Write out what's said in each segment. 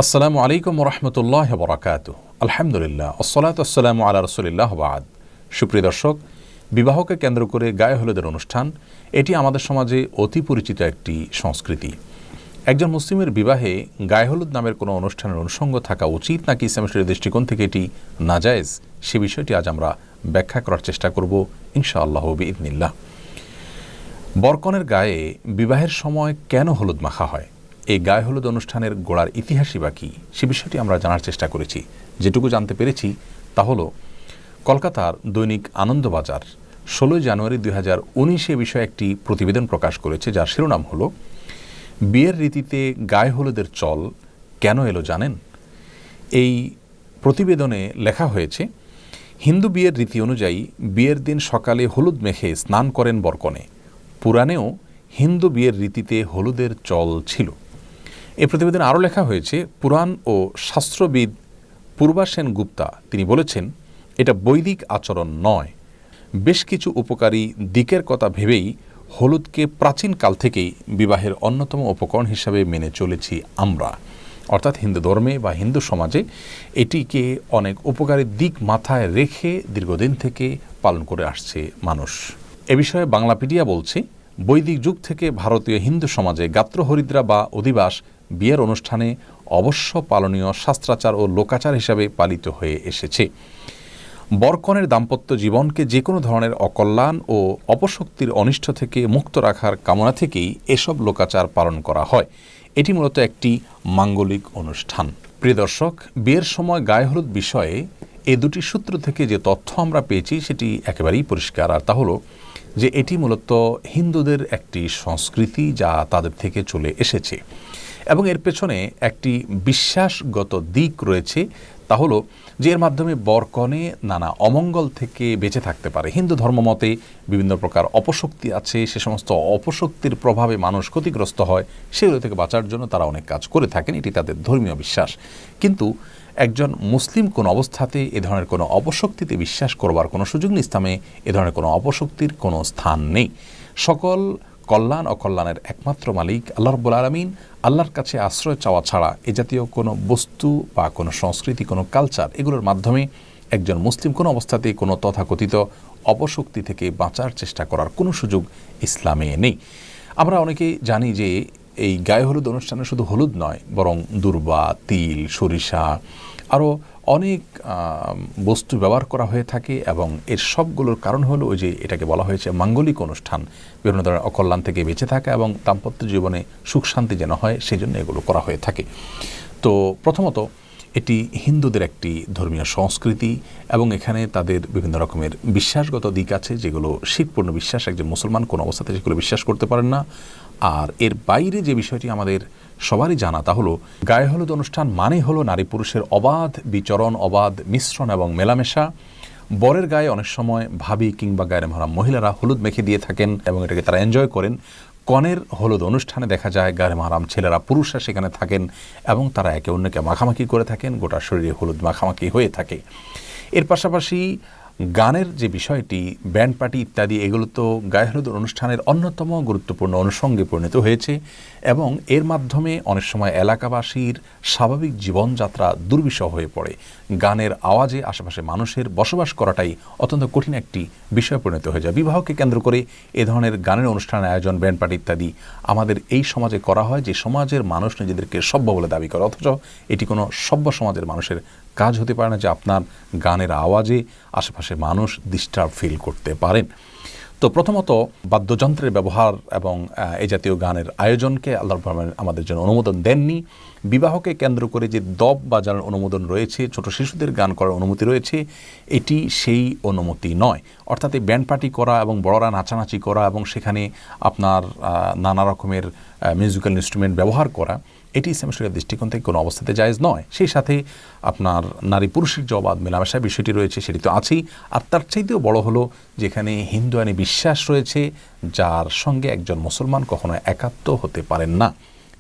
আসসালামু আলাইকুম রহমতুল্লাহ বরাকাতুহ। আলহামদুলিল্লাহ, আসসালাতু আসসালামু আলা রাসূলিল্লাহ বাদ। সুপ্রিয় দর্শক, বিবাহকে কেন্দ্র করে গায়ে হলুদের অনুষ্ঠান এটি আমাদের সমাজে অতি পরিচিত একটি সংস্কৃতি। একজন মুসলিমের বিবাহে গায়ে হলুদ নামের কোনো অনুষ্ঠানের অনুষঙ্গ থাকা উচিত নাকি ইসলামের দৃষ্টিকোণ থেকে এটি নাজায়েজ, সে বিষয়টি আজ আমরা ব্যাখ্যা করার চেষ্টা করব ইনশাআল্লাহ বিইذনিল্লাহ। বরকনের গায়ে বিবাহের সময় কেন হলুদ মাখা হয়, এই গায়ে হলুদ অনুষ্ঠানের গোড়ার ইতিহাসই বা কী, সে বিষয়টি আমরা জানার চেষ্টা করেছি। যেটুকু জানতে পেরেছি তা হলো, কলকাতার দৈনিক আনন্দবাজার 16 জানুয়ারি 2019 বিষয়ে একটি প্রতিবেদন প্রকাশ করেছে, যার শিরোনাম হলো বিয়ের রীতিতে গায়ে হলুদের চল কেন এলো জানেন। এই প্রতিবেদনে লেখা হয়েছে, হিন্দু বিয়ের রীতি অনুযায়ী বিয়ের দিন সকালে হলুদ মেখে স্নান করেন বরকনে। পুরাণেও হিন্দু বিয়ের রীতিতে হলুদের চল ছিল। এই প্রতিবেদনে আরও লেখা হয়েছে, পুরাণ ও শাস্ত্রবিদ পূর্বা সেন গুপ্তা তিনি বলেছেন, এটা বৈদিক আচরণ নয়, বেশ কিছু উপকারী দিকের কথা ভেবেই হলুদকে প্রাচীন কাল থেকেই বিবাহের অন্যতম উপকরণ হিসাবে মেনে চলেছি আমরা। অর্থাৎ হিন্দু ধর্মে বা হিন্দু সমাজে এটিকে অনেক উপকারী দিক মাথায় রেখে দীর্ঘদিন থেকে পালন করে আসছে মানুষ। এ বিষয়ে বাংলাপিডিয়া বলছে, বৈদিক যুগ থেকে ভারতীয় হিন্দু সমাজে গাত্রহরিদ্রা বা অধিবাস বিয়ের অনুষ্ঠানে অবশ্য পালনীয় শাস্ত্রাচার ও লোকাচার হিসাবে পালিত হয়ে এসেছে। বরকনের দাম্পত্য জীবনকে যে কোনো ধরনের অকল্যাণ ও অপশক্তির অনিষ্ট থেকে মুক্ত রাখার কামনা থেকেই এসব লোকাচার পালন করা হয়। এটি মূলত একটি মাঙ্গলিক অনুষ্ঠান। প্রিয় দর্শক, বিয়ের সময় গায়ে হলুদ বিষয়ে এই দুটি সূত্র থেকে যে তথ্য আমরা পেয়েছি সেটি একেবারেই পরিষ্কার, আর তা হলো যে এটি মূলত হিন্দুদের একটি সংস্কৃতি যা তাদের থেকে চলে এসেছে এবং এর পেছনে একটি বিশ্বাসগত দিক রয়েছে, তা হলো যে এর মাধ্যমে বরকনে নানা অমঙ্গল থেকে বেঁচে থাকতে পারে। হিন্দু ধর্মমতে বিভিন্ন প্রকার অপশক্তি আছে, সে সমস্ত অপশক্তির প্রভাবে মানুষ ক্ষতিগ্রস্ত হয়, সেগুলো থেকে বাঁচার জন্য তারা অনেক কাজ করে থাকেন, এটি তাদের ধর্মীয় বিশ্বাস। কিন্তু একজন মুসলিম কোন অবস্থাতে এ ধরনের কোনো অপশক্তিতে বিশ্বাস করবার কোনো সুযোগ নেই। ইসলামে এ ধরনের কোনো অপশক্তির কোনো স্থান নেই। সকল কল্যাণ অকল্যাণের একমাত্র মালিক আল্লাহ রাব্বুল আলামিন। আল্লাহর কাছে আশ্রয় চাওয়া ছাড়া এ জাতীয় কোনো বস্তু বা কোনো সংস্কৃতি, কোনো কালচার, এগুলোর মাধ্যমে একজন মুসলিম কোনো অবস্থাতেই কোনো তথাকথিত অপশক্তি থেকে বাঁচার চেষ্টা করার কোনো সুযোগ ইসলামে নেই। আমরা অনেকেই জানি যে এই গায়ে হলুদ অনুষ্ঠানে শুধু হলুদ নয়, বরং দূর্বা, তিল, সরিষা, আরও অনেক বস্তু ব্যবহার করা হয়ে থাকে এবং এর সবগুলোর কারণ হলো ওই যে এটাকে বলা হয়েছে মাঙ্গলিক অনুষ্ঠান, বিভিন্ন ধরনের অকল্যাণ থেকে বেঁচে থাকা এবং দাম্পত্য জীবনে সুখ শান্তি যেন হয় সেই জন্য এগুলো করা হয়ে থাকে। তো প্রথমত এটি হিন্দুদের একটি ধর্মীয় সংস্কৃতি এবং এখানে তাদের বিভিন্ন রকমের বিশ্বাসগত দিক আছে যেগুলো শিরকপূর্ণ বিশ্বাস, একজন মুসলমান কোনো অবস্থাতে সেগুলো বিশ্বাস করতে পারেন না। আর এর বাইরে যে বিষয়টি আমাদের সবারই জানা, তা হলো গায়ে হলুদ অনুষ্ঠান মানে হলো নারী পুরুষের অবাধ বিচরণ, অবাধ মিশ্রণ এবং মেলামেশা। বরের গায়ে অনেক সময় ভাবি কিংবা গায়ের মহারাম মহিলারা হলুদ মেখে দিয়ে থাকেন এবং এটাকে তারা এনজয় করেন। কনের হলুদ অনুষ্ঠানে দেখা যায় গায়ে মহারাম ছেলেরা, পুরুষরা সেখানে থাকেন এবং তারা একে অন্যকে মাখামাখি করে থাকেন, গোটা শরীরে হলুদ মাখামাখি হয়ে থাকে। এর পাশাপাশি গানের যে বিষয়টি, ব্যান্ড পার্টি ইত্যাদি, এগুলো তো গায়ে হলুদ অনুষ্ঠানের অন্যতম গুরুত্বপূর্ণ অনুষঙ্গে পরিণত হয়েছে এবং এর মাধ্যমে অনেক সময় এলাকাবাসীর স্বাভাবিক জীবনযাত্রা দুর্বিষহ হয়ে পড়ে। গানের আওয়াজে আশেপাশে মানুষের বসবাস করাটাই অত্যন্ত কঠিন একটি বিষয় পরিণত হয়ে যায়। বিবাহকে কেন্দ্র করে এ ধরনের গানের অনুষ্ঠানের আয়োজন, ব্যান্ড পার্টি ইত্যাদি আমাদের এই সমাজে করা হয়, যে সমাজের মানুষ নিজেদেরকে সভ্য বলে দাবি করে, অথচ এটি কোনো সভ্য সমাজের মানুষের কাজ হতে পারে না যে আপনার গানের আওয়াজে আশেপাশে মানুষ ডিস্টার্ব ফিল করতে পারেন। তো প্রথমত বাদ্যযন্ত্রের ব্যবহার এবং এই জাতীয় গানের আয়োজনকে আল্লাহ আমাদের জন্য অনুমোদন দেননি। বিবাহকে কেন্দ্র করে যে দব বাজানোর অনুমোদন রয়েছে, ছোট শিশুদের গান করার অনুমতি রয়েছে, এটি সেই অনুমতি নয়। অর্থাৎ এই ব্যান্ড পার্টি করা এবং বড়রা নাচানাচি করা এবং সেখানে আপনার নানা রকমের মিউজিক্যাল ইনস্ট্রুমেন্ট ব্যবহার করা, এটি ইসলামের শরীয়তের দৃষ্টিকোণ থেকে কোনো অবস্থাতে জায়েজ নয়। সেই সাথে আপনার নারী পুরুষের যে অবাধ মেলামেশার বিষয়টি রয়েছে সেটি তো আছেই, আর তার চাইতেও বড় হলো যেখানে হিন্দু আইনে বিশ্বাস রয়েছে যার সঙ্গে একজন মুসলমান কখনো একাত্ম হতে পারেন না।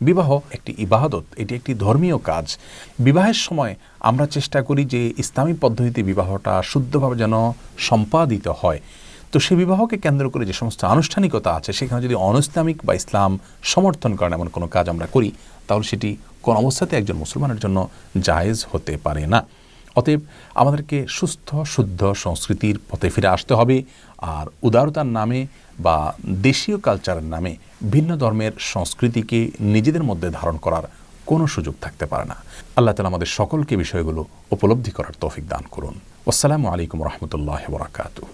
বিবাহ একটি ইবাদত, এটি একটি ধর্মীয় কাজ। বিবাহের সময় আমরা চেষ্টা করি যে ইসলামী পদ্ধতিতে বিবাহটা শুদ্ধভাবে যেন সম্পাদিত হয়। তো সেই বিবাহকে কেন্দ্র করে যে সমস্ত আনুষ্ঠানিকতা আছে সেখানে যদি অনইসলামিক বা ইসলাম সমর্থন করেন এমন কোনো কাজ আমরা করি, তাহলে সেটি কোন অবস্থাতে একজন মুসলমানের জন্য জায়েজ হতে পারে না। অতএব আমাদেরকে সুস্থ শুদ্ধ সংস্কৃতির পথে ফিরে আসতে হবে। আর উদারতার নামে বা দেশীয় কালচারের নামে ভিন্ন ধর্মের সংস্কৃতিকে নিজেদের মধ্যে ধারণ করার কোনো সুযোগ থাকতে পারে না। আল্লাহ তাআলা আমাদের সকলকে বিষয়গুলো উপলব্ধি করার তৌফিক দান করুন। আসসালামু আলাইকুম রহমতুল্লাহ ওয়া বারাকাতুহু।